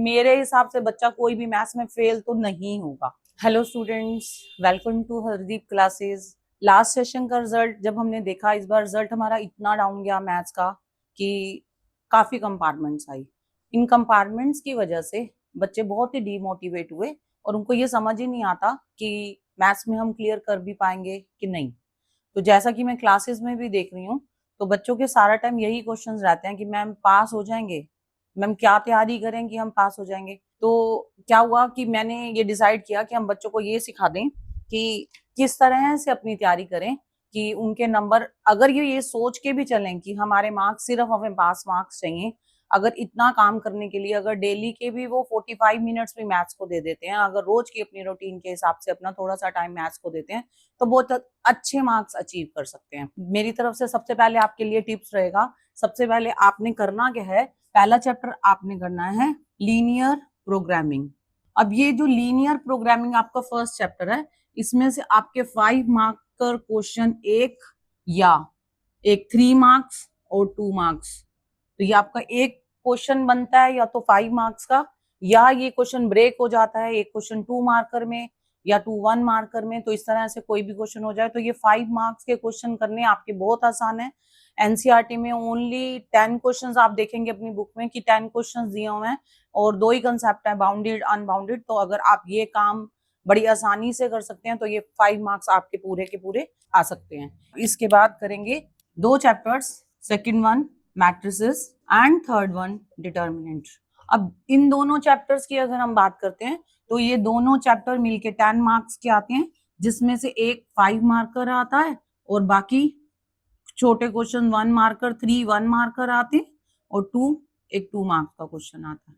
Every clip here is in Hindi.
मेरे हिसाब से बच्चा कोई भी मैथ्स में फेल तो नहीं होगा। Hello students, welcome to Hardeep classes. Last session का रिजल्ट जब हमने देखा, इस बार रिजल्ट हमारा इतना डाउन गया मैथ्स का कि काफी कंपार्टमेंट्स आई। इन कंपार्टमेंट्स की वजह से बच्चे बहुत ही डीमोटिवेट हुए और उनको ये समझ ही नहीं आता कि मैथ्स में हम क्लियर कर भी पाएंगे कि नहीं। तो जैसा कि मैं क्लासेस में भी देख रही हूँ, तो बच्चों के सारा टाइम यही क्वेश्चंस रहते हैं कि मैम पास हो जाएंगे, मैम क्या तैयारी करें कि हम पास हो जाएंगे। तो क्या हुआ कि मैंने ये डिसाइड किया कि हम बच्चों को ये सिखा दें कि किस तरह से अपनी तैयारी करें कि उनके नंबर, अगर ये सोच के भी चलें कि हमारे मार्क्स सिर्फ हमें पास मार्क्स चाहिए, अगर इतना काम करने के लिए अगर डेली के भी वो 45 मिनट्स भी मैथ्स को दे देते हैं, अगर रोज की अपनी रूटीन के हिसाब से अपना थोड़ा सा टाइम मैथ्स को देते हैं, तो बहुत अच्छे मार्क्स अचीव कर सकते हैं। मेरी तरफ से सबसे पहले आपके लिए टिप्स रहेगा। सबसे पहले आपने करना क्या है, पहला चैप्टर आपने करना है लीनियर प्रोग्रामिंग। अब ये जो लीनियर प्रोग्रामिंग आपका फर्स्ट चैप्टर है, इसमें से आपके 5 मार्क का क्वेश्चन एक 3 मार्क्स और 2 मार्क्स, तो ये आपका एक क्वेश्चन बनता है या तो 5 मार्क्स का, या ये क्वेश्चन ब्रेक हो जाता है एक क्वेश्चन 2 मार्कर में या 2 1 मार्कर में। तो इस तरह से कोई भी क्वेश्चन हो जाए, तो ये 5 मार्क्स के क्वेश्चन करने आपके बहुत आसान है। एनसीईआरटी में ओनली 10 क्वेश्चंस आप देखेंगे अपनी बुक में कि 10 क्वेश्चंस दिए हुए हैं और 2 ही कंसेप्ट है, बाउंडेड अनबाउंडेड। तो अगर आप ये काम बड़ी आसानी से कर सकते हैं तो ये 5 मार्क्स आपके पूरे के पूरे आ सकते हैं। इसके बाद करेंगे 2 chapters, second one matrices and third one determinant. अब इन दोनों चैप्टर्स की अगर हम बात करते हैं, तो ये दोनों चैप्टर मिलके 10 मार्क्स के आते हैं, जिसमें से एक 5 मार्कर आता है और बाकी छोटे क्वेश्चन 1 मार्कर, 3 1 मार्कर आते हैं और 2 मार्क्स का क्वेश्चन आता है।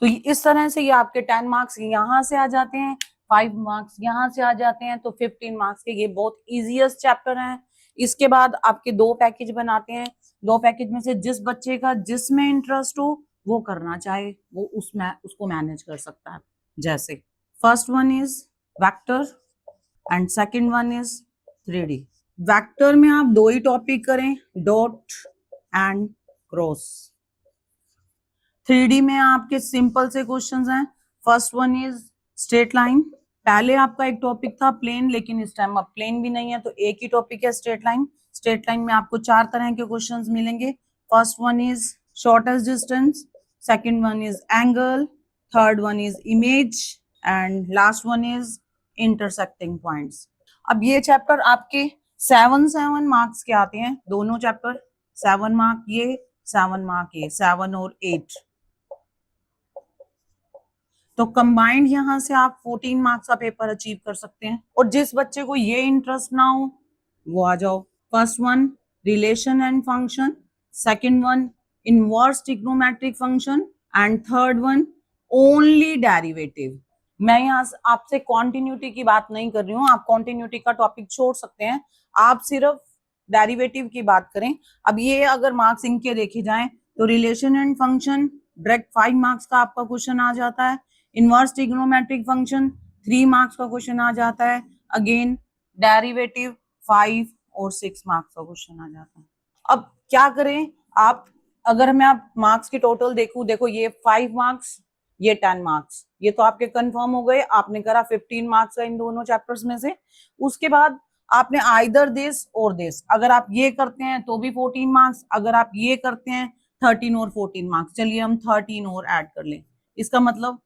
तो इस तरह से ये आपके 10 मार्क्स यहाँ से आ जाते हैं, 5 मार्क्स यहाँ से आ जाते हैं, तो 15 मार्क्स के ये बहुत इजीएस्ट चैप्टर हैं। इसके बाद आपके 2 पैकेज बनाते हैं। 2 पैकेज में से जिस बच्चे का जिसमें इंटरेस्ट हो वो करना चाहे वो उसमें उसको मैनेज कर सकता है। जैसे first one is vector and second one is 3D। Vector में आप 2 ही टॉपिक करें, डॉट एंड क्रॉस। 3D में आपके सिंपल से क्वेश्चंस हैं। First one is straight line. पहले आपका एक टॉपिक था प्लेन, लेकिन इस टाइम अब प्लेन भी नहीं है, तो एक ही टॉपिक है स्ट्रेट लाइन। स्ट्रेट लाइन में आपको 4 तरह के क्वेश्चंस मिलेंगे। First one is shortest distance, second one is angle, third one is image and last one is intersecting points. अब ये चैप्टर आपके 7 मार्क्स के आते हैं, दोनों चैप्टर 7 मार्क ये, 7 मार्क ये, 7 और 8। तो कंबाइंड यहाँ से आप 14 मार्क्स का पेपर अचीव कर सकते हैं। और जिस बच्चे को ये इंटरेस्ट ना हो वो आ जाओ। First one relation and function, second one inverse trigonometric function and third one only derivative. मैं यहाँ आपसे कॉन्टिन्यूटी की बात नहीं कर रही हूँ, आप कॉन्टिन्यूटी का टॉपिक छोड़ सकते हैं, आप सिर्फ डेरिवेटिव की बात करें। अब ये अगर मार्क्स इनके देखे जाएं तो relation and function direct 5 marks का आपका क्वेश्चन आ जाता है। इनवर्स ट्रिग्नोमेट्रिक फंक्शन 3 मार्क्स का क्वेश्चन आ जाता है। अगेन डेरिवेटिव 5 और 6 मार्क्स का क्वेश्चन आ जाता है। अब क्या करें आप, अगर मैं आप मार्क्स की टोटल देखो ये 5 मार्क्स, ये 10 मार्क्स, ये तो आपके कंफर्म हो गए। आपने करा 15 मार्क्स का इन दोनों चैप्टर्स में से। उसके बाद आपने आइदर दिस और दिस, अगर आप ये करते हैं तो भी 14 मार्क्स, अगर आप ये करते हैं 13 और 14 मार्क्स। चलिए हम 13 और ऐड कर लें, इसका मतलब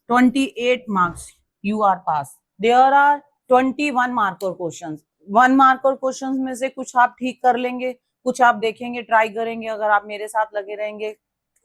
28 marks you are pass. There are 21 marker questions. 1 marker questions में से कुछ आप ठीक कर लेंगे, कुछ आप देखेंगे, ट्राई करेंगे, अगर आप मेरे साथ लगे रहेंगे,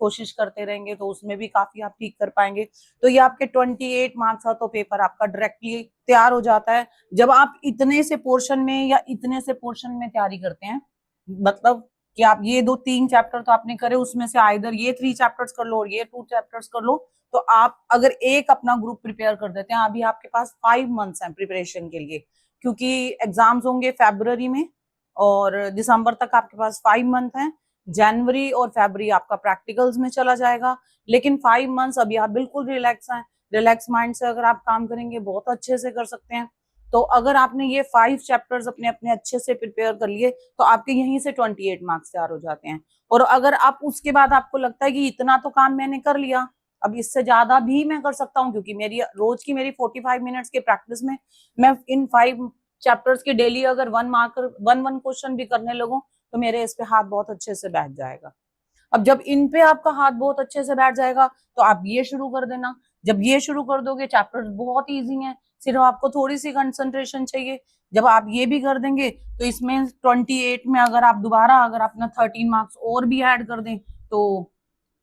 कोशिश करते रहेंगे, तो उसमें भी काफी आप ठीक कर पाएंगे। तो ये आपके 28 मार्क्स का तो पेपर आपका डायरेक्टली तैयार हो जाता है। जब आप इतने से पोर्शन में या इतने से पोर्शन में तैयारी करते हैं, मतलब कि आप ये 2-3 चैप्टर तो आपने करे, उसमें से आइदर ये 3 चैप्टर्स कर लो और ये 2 चैप्टर्स कर लो, तो आप अगर एक अपना ग्रुप प्रिपेयर कर देते हैं, अभी आपके पास 5 मंथ्स हैं प्रिपरेशन के लिए, क्योंकि एग्जाम्स होंगे फरवरी में और दिसंबर तक आपके पास 5 मंथ हैं। जनवरी और फरवरी आपका प्रैक्टिकल्स में चला जाएगा, लेकिन 5 मंथ्स अभी आप बिल्कुल रिलैक्स हैं। रिलैक्स माइंड से अगर आप काम करेंगे बहुत अच्छे से कर सकते हैं। तो अगर आपने ये 5 चैप्टर्स अपने अपने अच्छे से प्रिपेयर कर लिए, तो आपके यहीं से 28 मार्क्स तैयार हो जाते हैं। और अगर आप उसके बाद आपको लगता है कि इतना तो काम मैंने कर लिया, अब इससे ज्यादा भी मैं कर सकता हूँ, क्योंकि मेरी रोज की मेरी 45 मिनट्स के प्रैक्टिस में मैं इन 5 चैप्टर्स की डेली अगर 1 क्वेश्चन भी करने लगूं तो मेरे इस पे हाथ बहुत अच्छे से बैठ जाएगा। अब जब इन पे आपका हाथ बहुत अच्छे से बैठ जाएगा तो आप ये शुरू कर देना। जब ये शुरू कर दोगे, चैप्टर्स बहुत इजी हैं, सिर्फ आपको थोड़ी सी कंसंट्रेशन चाहिए। जब आप ये भी कर देंगे तो इसमें 28 में अगर आप दोबारा अगर अपना 13 मार्क्स और भी ऐड कर दें तो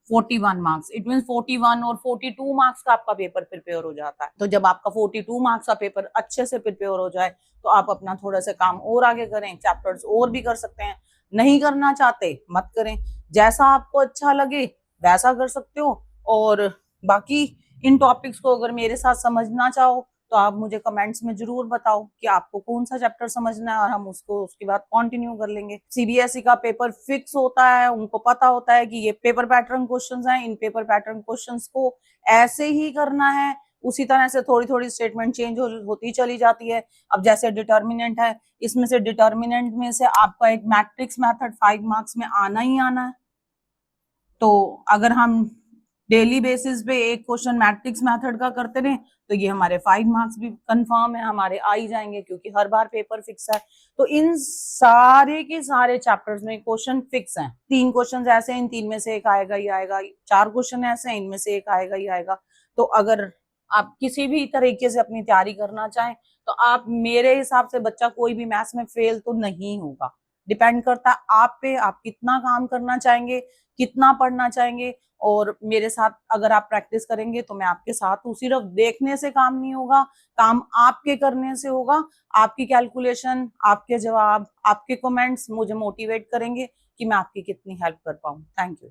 41 मार्क्स, इट मीन 41 और 42 मार्क्स का आपका पेपर प्रिपेयर हो जाता है। तो जब आपका 42 मार्क्स का पेपर अच्छे से प्रिपेयर हो जाए तो आप अपना थोड़ा सा काम और आगे करें, चैप्टर्स और भी कर सकते हैं। नहीं करना चाहते मत करें, जैसा आपको अच्छा लगे वैसा कर सकते हो। और बाकी इन टॉपिक्स को अगर मेरे साथ समझना चाहो तो आप मुझे कमेंट्स में जरूर बताओ कि आपको कौन सा चैप्टर समझना है, और हम उसको उसके बाद कंटिन्यू कर लेंगे। सीबीएसई का पेपर फिक्स होता है, उनको पता होता है कि ये पेपर पैटर्न क्वेश्चंस हैं, इन पेपर पैटर्न क्वेश्चंस को ऐसे ही करना है। उसी तरह से थोड़ी थोड़ी स्टेटमेंट चेंज होती चली जाती है। अब जैसे डिटर्मिनेंट है, इसमें से डिटर्मिनेंट में से आपका एक मैट्रिक्स मेथड 5 मार्क्स में आना ही आना है। तो अगर हम डेली बेसिस पे एक क्वेश्चन मैट्रिक्स मेथड का करते रहे तो ये हमारे 5 मार्क्स भी कंफर्म है, हमारे आ ही जाएंगे, क्योंकि हर बार पेपर फिक्स है। तो इन सारे के सारे चैप्टर्स में क्वेश्चन फिक्स हैं। 3 क्वेश्चन ऐसे हैं, इन 3 में से एक आएगा ही आएगा। 4 क्वेश्चन ऐसे हैं, इनमें से एक आएगा ही आएगा। तो अगर आप किसी भी तरीके से अपनी तैयारी करना चाहें तो आप, मेरे हिसाब से बच्चा कोई भी मैथ्स में फेल तो नहीं होगा। डिपेंड करता है आप पे, आप कितना काम करना चाहेंगे, कितना पढ़ना चाहेंगे। और मेरे साथ अगर आप प्रैक्टिस करेंगे तो मैं आपके साथ हूँ। सिर्फ देखने से काम नहीं होगा, काम आपके करने से होगा। आपकी कैलकुलेशन, आपके जवाब, आपके कमेंट्स मुझे मोटिवेट करेंगे कि मैं आपकी कितनी हेल्प कर पाऊँ। Thank you.